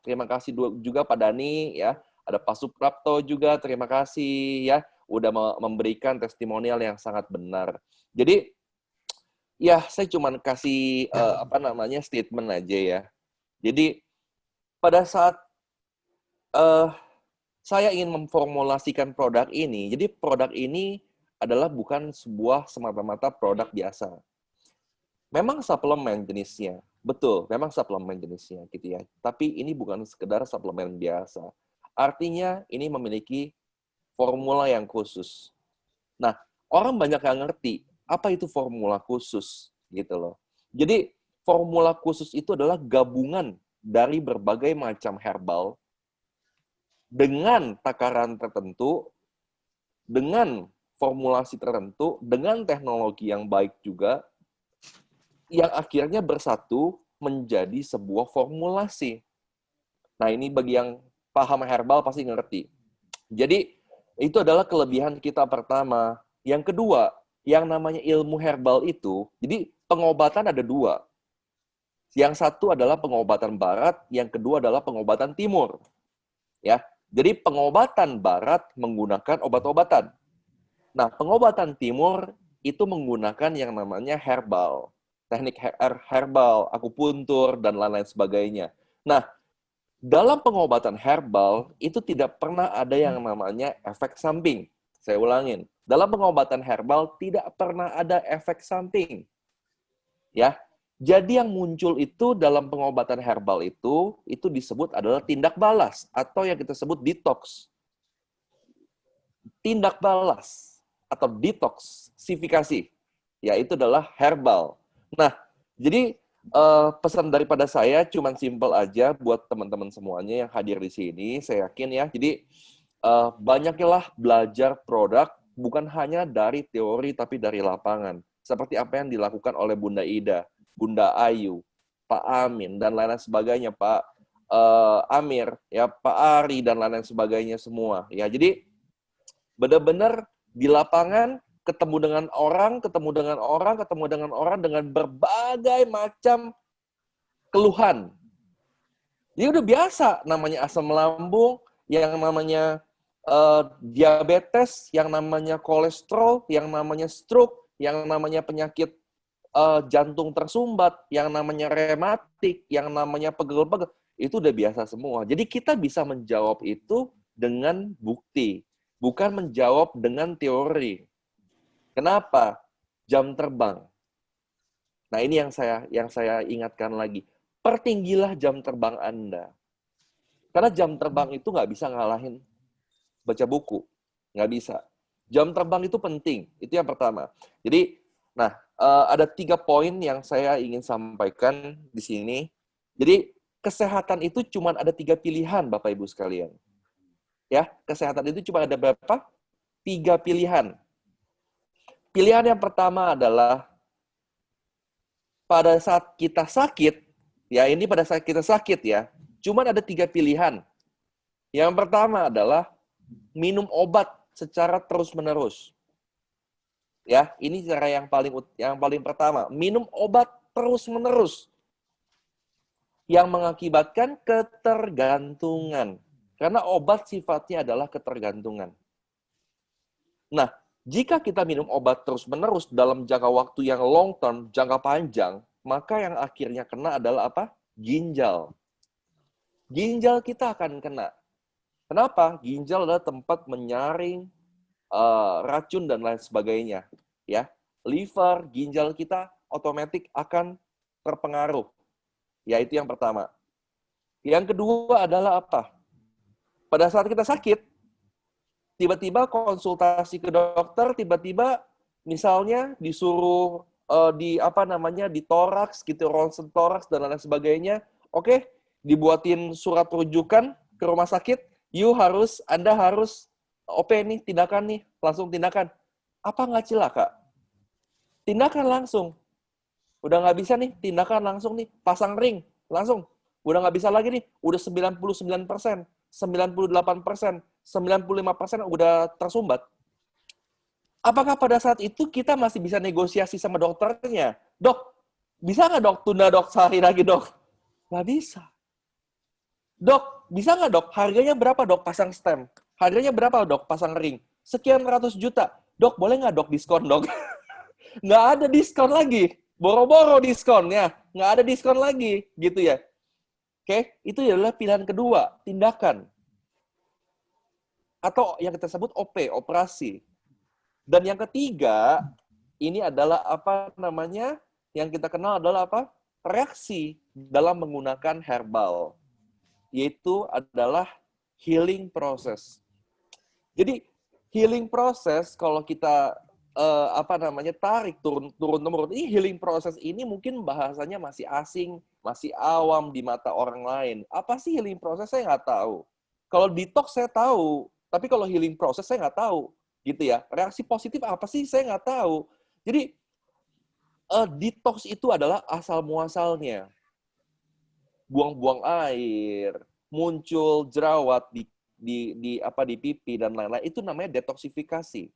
Terima kasih juga Pak Dani ya. Ada Pak Suprapto juga, terima kasih ya udah memberikan testimonial yang sangat benar. Jadi ya saya cuma kasih statement aja ya. Jadi pada saat saya ingin memformulasikan produk ini, jadi produk ini adalah bukan sebuah semata-mata produk biasa. Memang suplemen jenisnya, betul, memang suplemen jenisnya gitu ya. Tapi ini bukan sekedar suplemen biasa. Artinya ini memiliki formula yang khusus. Nah, orang banyak yang ngerti apa itu formula khusus gitu loh. Jadi formula khusus itu adalah gabungan dari berbagai macam herbal dengan takaran tertentu, dengan formulasi tertentu, dengan teknologi yang baik juga, yang akhirnya bersatu menjadi sebuah formulasi. Nah, ini bagi yang paham herbal pasti ngerti. Jadi, itu adalah kelebihan kita pertama. Yang kedua, yang namanya ilmu herbal itu, jadi pengobatan ada dua. Yang satu adalah pengobatan barat, yang kedua adalah pengobatan timur. Ya, jadi pengobatan barat menggunakan obat-obatan. Nah, pengobatan timur itu menggunakan yang namanya herbal. Teknik herbal, akupuntur, dan lain-lain sebagainya. Nah, dalam pengobatan herbal, itu tidak pernah ada yang namanya efek samping. Saya ulangin. Dalam pengobatan herbal, tidak pernah ada efek samping. Ya, jadi yang muncul itu dalam pengobatan herbal itu disebut adalah tindak balas, atau yang kita sebut detox. Tindak balas atau detoksifikasi, ya itu adalah herbal. Nah, jadi pesan daripada saya cuman simpel aja buat teman-teman semuanya yang hadir di sini, saya yakin ya. Jadi banyaklah belajar produk bukan hanya dari teori tapi dari lapangan. Seperti apa yang dilakukan oleh Bunda Ida, Bunda Ayu, Pak Amin dan lain-lain sebagainya, Pak Amir, ya Pak Ari dan lain-lain sebagainya semua. Ya, jadi benar-benar di lapangan ketemu dengan orang dengan berbagai macam keluhan. Jadi udah biasa namanya asam lambung, yang namanya diabetes, yang namanya kolesterol, yang namanya stroke, yang namanya penyakit jantung tersumbat, yang namanya rematik, yang namanya pegel-pegel, itu udah biasa semua. Jadi kita bisa menjawab itu dengan bukti, bukan menjawab dengan teori. Kenapa? Jam terbang. Nah, ini yang saya ingatkan lagi. Pertinggilah jam terbang Anda. Karena jam terbang itu nggak bisa ngalahin baca buku. Nggak bisa. Jam terbang itu penting. Itu yang pertama. Jadi, nah, ada 3 poin yang saya ingin sampaikan di sini. Jadi, kesehatan itu cuma ada 3 pilihan, Bapak Ibu sekalian. Ya, kesehatan itu cuma ada berapa? 3 pilihan. Pilihan yang pertama adalah pada saat kita sakit, ya ini pada saat kita sakit ya, cuma ada 3 pilihan. Yang pertama adalah minum obat secara terus-menerus. Ya, ini cara yang paling pertama, minum obat terus-menerus yang mengakibatkan ketergantungan. Karena obat sifatnya adalah ketergantungan. Nah, jika kita minum obat terus-menerus dalam jangka waktu yang long term, jangka panjang, maka yang akhirnya kena adalah apa? Ginjal. Ginjal kita akan kena. Kenapa? Ginjal adalah tempat menyaring racun dan lain sebagainya. Ya, liver, ginjal kita otomatis akan terpengaruh. Ya, itu yang pertama. Yang kedua adalah apa? Pada saat kita sakit, tiba-tiba konsultasi ke dokter, tiba-tiba misalnya disuruh di toraks gitu, ronsen toraks dan lain sebagainya. Oke, dibuatin surat rujukan ke rumah sakit. Anda harus OP nih, tindakan nih, langsung tindakan. Apa nggak cilaka? Tindakan langsung. Udah nggak bisa nih, tindakan langsung nih, pasang ring, langsung. Udah nggak bisa lagi nih, udah 99%, 98%, 95% udah tersumbat. Apakah pada saat itu kita masih bisa negosiasi sama dokternya? Dok, bisa nggak dok, tunda dok, sehari lagi dok? Nggak bisa. Dok, bisa nggak dok? Harganya berapa dok pasang stem? Harganya berapa dok pasang ring? Sekian ratus juta. Dok, boleh nggak dok diskon dok? Nggak ada diskon lagi. Boro-boro diskon ya. Nggak ada diskon lagi. Gitu ya. Oke, itu adalah pilihan kedua, tindakan. Atau yang kita sebut OP, operasi. Dan yang ketiga, ini adalah apa namanya? Yang kita kenal adalah apa? Reaksi dalam menggunakan herbal. Yaitu adalah healing process. Jadi healing process kalau kita apa namanya tarik turun temurun, ini healing process ini mungkin bahasanya masih asing, masih awam di mata orang lain. Apa sih healing process? Saya nggak tahu. Kalau detox saya tahu, tapi kalau healing process saya nggak tahu, gitu ya. Reaksi positif apa sih? Saya nggak tahu. Jadi detox itu adalah asal muasalnya. Buang-buang air, muncul jerawat di pipi dan lain-lain, itu namanya detoksifikasi.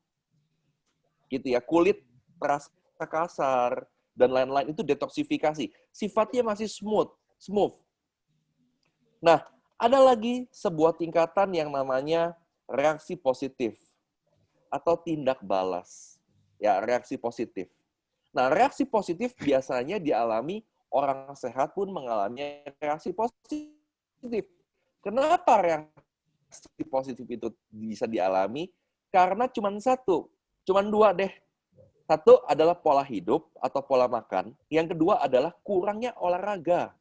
Gitu ya. Kulit terasa kasar dan lain-lain itu detoksifikasi. Sifatnya masih smooth. Nah, ada lagi sebuah tingkatan yang namanya reaksi positif atau tindak balas. Ya, reaksi positif. Nah, reaksi positif biasanya dialami orang sehat pun mengalami reaksi positif. Kenapa reaksi positif itu bisa dialami? Karena cuma satu, cuma dua deh. Satu adalah pola hidup atau pola makan. Yang kedua adalah kurangnya olahraga.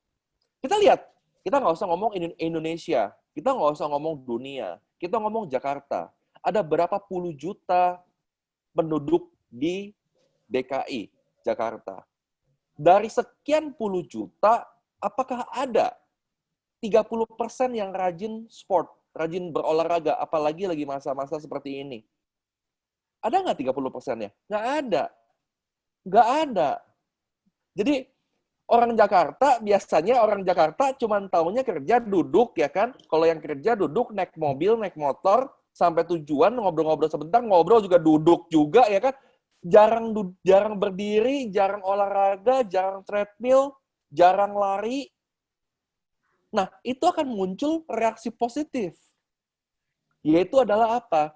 Kita lihat, kita nggak usah ngomong Indonesia, kita nggak usah ngomong dunia, kita ngomong Jakarta. Ada berapa puluh juta penduduk di DKI, Jakarta. Dari sekian puluh juta, apakah ada 30% yang rajin sport, rajin berolahraga, apalagi lagi masa-masa seperti ini? Ada nggak 30%-nya? Nggak ada. Nggak ada. Jadi biasanya orang Jakarta cuma taunya kerja, duduk, ya kan? Kalau yang kerja, duduk, naik mobil, naik motor, sampai tujuan, ngobrol-ngobrol sebentar, ngobrol juga duduk juga, ya kan? Jarang berdiri, jarang olahraga, jarang treadmill, jarang lari. Nah, itu akan muncul reaksi positif. Yaitu adalah apa?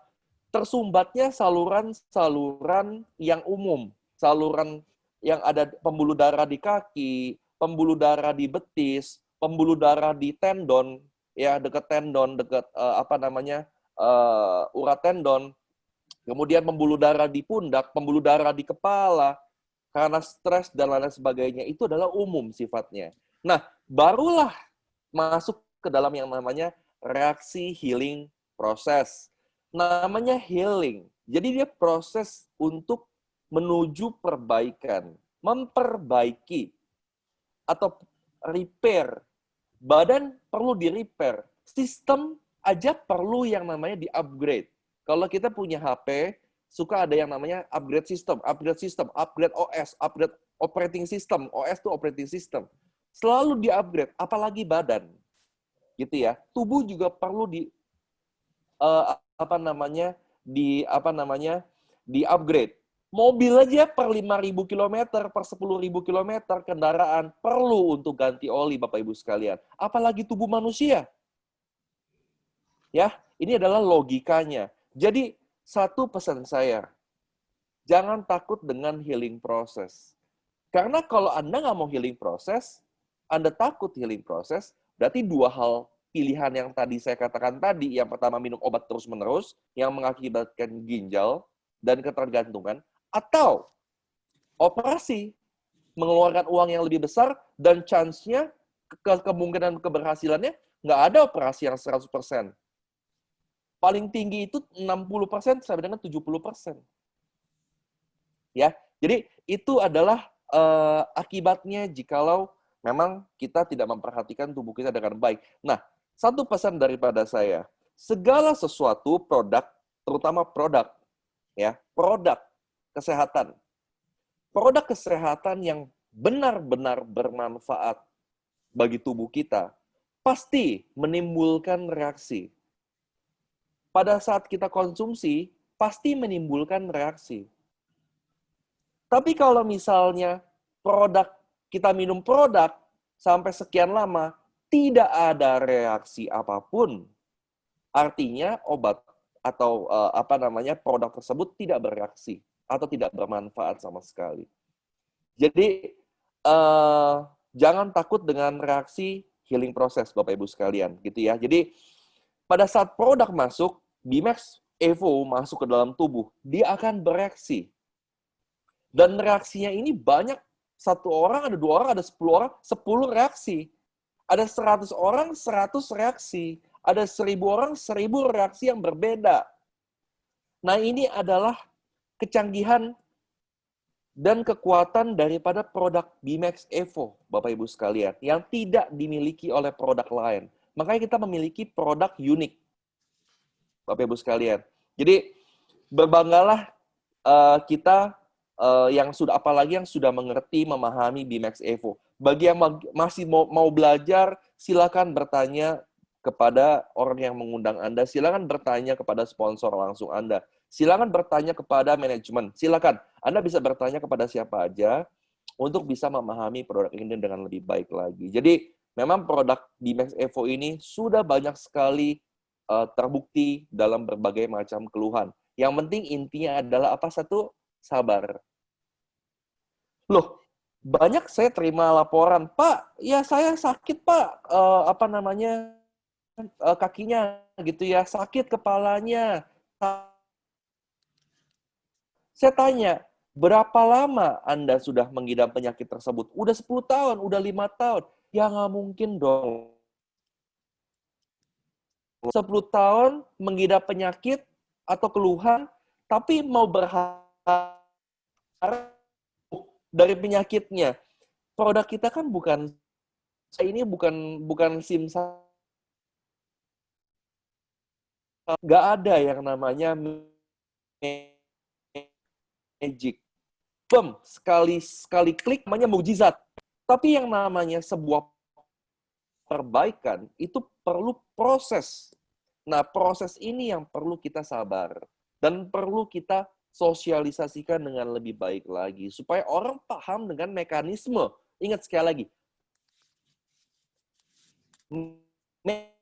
Tersumbatnya saluran-saluran yang umum. Saluran yang ada pembuluh darah di kaki, pembuluh darah di betis, pembuluh darah di tendon, ya dekat tendon, dekat urat tendon. Kemudian pembuluh darah di pundak, pembuluh darah di kepala, karena stres dan lain sebagainya, itu adalah umum sifatnya. Nah, barulah masuk ke dalam yang namanya reaksi healing proses. Namanya healing. Jadi dia proses untuk menuju perbaikan, memperbaiki, atau repair. Badan perlu di-repair. Sistem aja perlu yang namanya di-upgrade. Kalau kita punya HP, suka ada yang namanya upgrade system, upgrade OS, upgrade operating system. OS itu operating system. Selalu di-upgrade, apalagi badan. Gitu ya. Tubuh juga perlu di-upgrade. Mobil aja per 5.000 km, per 10.000 km kendaraan perlu untuk ganti oli, Bapak Ibu sekalian. Apalagi tubuh manusia. Ya, ini adalah logikanya. Jadi, satu pesan saya, jangan takut dengan healing process. Karena kalau Anda nggak mau healing process, Anda takut healing process, berarti dua hal pilihan yang tadi saya katakan tadi, yang pertama minum obat terus-menerus, yang mengakibatkan ginjal dan ketergantungan, atau operasi, mengeluarkan uang yang lebih besar, dan chance-nya, kemungkinan keberhasilannya, nggak ada operasi yang 100%. Paling tinggi itu 60% sampai dengan 70%. Ya, jadi itu adalah akibatnya jikalau memang kita tidak memperhatikan tubuh kita dengan baik. Nah, satu pesan daripada saya, segala sesuatu produk, terutama produk kesehatan. Produk kesehatan yang benar-benar bermanfaat bagi tubuh kita pasti menimbulkan reaksi. Pada saat kita konsumsi, pasti menimbulkan reaksi. Tapi kalau misalnya kita minum produk sampai sekian lama, tidak ada reaksi apapun, artinya obat atau produk tersebut tidak bereaksi atau tidak bermanfaat sama sekali. Jadi jangan takut dengan reaksi healing proses, Bapak Ibu sekalian, gitu ya. Jadi pada saat produk masuk, Bimax Evo masuk ke dalam tubuh, dia akan bereaksi. Dan reaksinya ini banyak, satu orang, ada 2 orang, ada 10 orang, 10 reaksi. Ada 100 orang, 100 reaksi. Ada 1000 orang, 1000 reaksi yang berbeda. Nah, ini adalah kecanggihan dan kekuatan daripada produk Bimax Evo, Bapak Ibu sekalian, yang tidak dimiliki oleh produk lain. Makanya kita memiliki produk unik, Bapak Ibu sekalian. Jadi, berbanggalah kita yang sudah, apalagi yang sudah mengerti, memahami Bimax Evo. Bagi yang masih mau belajar, silakan bertanya kepada orang yang mengundang Anda, silakan bertanya kepada sponsor langsung Anda, silakan bertanya kepada manajemen, silakan. Anda bisa bertanya kepada siapa aja untuk bisa memahami produk ini dengan lebih baik lagi. Jadi, memang produk Bimax Evo ini sudah banyak sekali terbukti dalam berbagai macam keluhan. Yang penting intinya adalah apa? Satu, sabar. Loh, banyak saya terima laporan, Pak, ya saya sakit, Pak, kakinya gitu ya, sakit kepalanya. Saya tanya, berapa lama Anda sudah mengidap penyakit tersebut? Udah 10 tahun, udah 5 tahun. Ya nggak mungkin dong. 10 tahun mengidap penyakit atau keluhan, tapi mau berharap dari penyakitnya. Produk kita kan bukan SIM, nggak ada yang namanya magic. Sekali klik namanya mukjizat. Tapi yang namanya sebuah perbaikan itu perlu proses. Nah, proses ini yang perlu kita sabar dan perlu kita sosialisasikan dengan lebih baik lagi supaya orang paham dengan mekanisme. Ingat sekali lagi, baik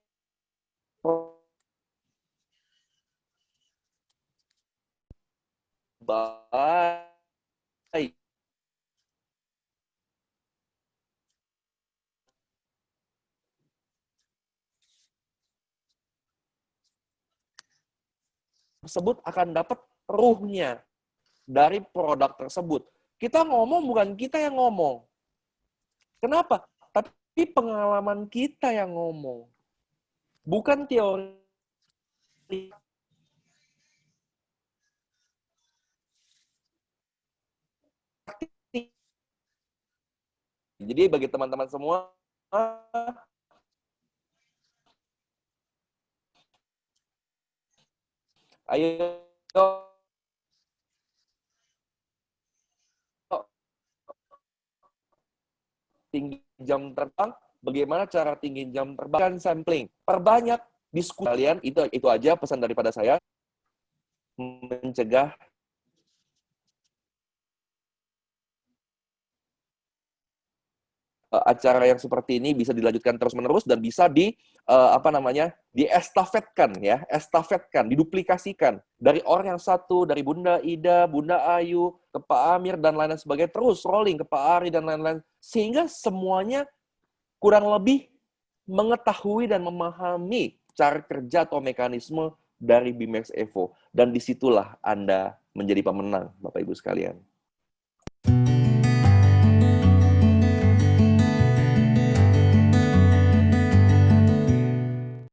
tersebut akan dapat ruhnya dari produk tersebut. Kita ngomong bukan kita yang ngomong. Kenapa? Tapi pengalaman kita yang ngomong. Bukan teori. Jadi bagi teman-teman semua, ayo tinggi jam terbang, bagaimana cara tinggi jam terbang, sampling. Perbanyak diskusi kalian, itu aja pesan daripada saya. Mencegah acara yang seperti ini bisa dilanjutkan terus-menerus dan bisa estafetkan, diduplikasikan dari orang yang satu, dari Bunda Ida, Bunda Ayu, ke Pak Amir dan lain-lain sebagainya, terus rolling ke Pak Ari dan lain-lain, sehingga semuanya kurang lebih mengetahui dan memahami cara kerja atau mekanisme dari Bimax Evo, dan disitulah Anda menjadi pemenang, Bapak Ibu sekalian.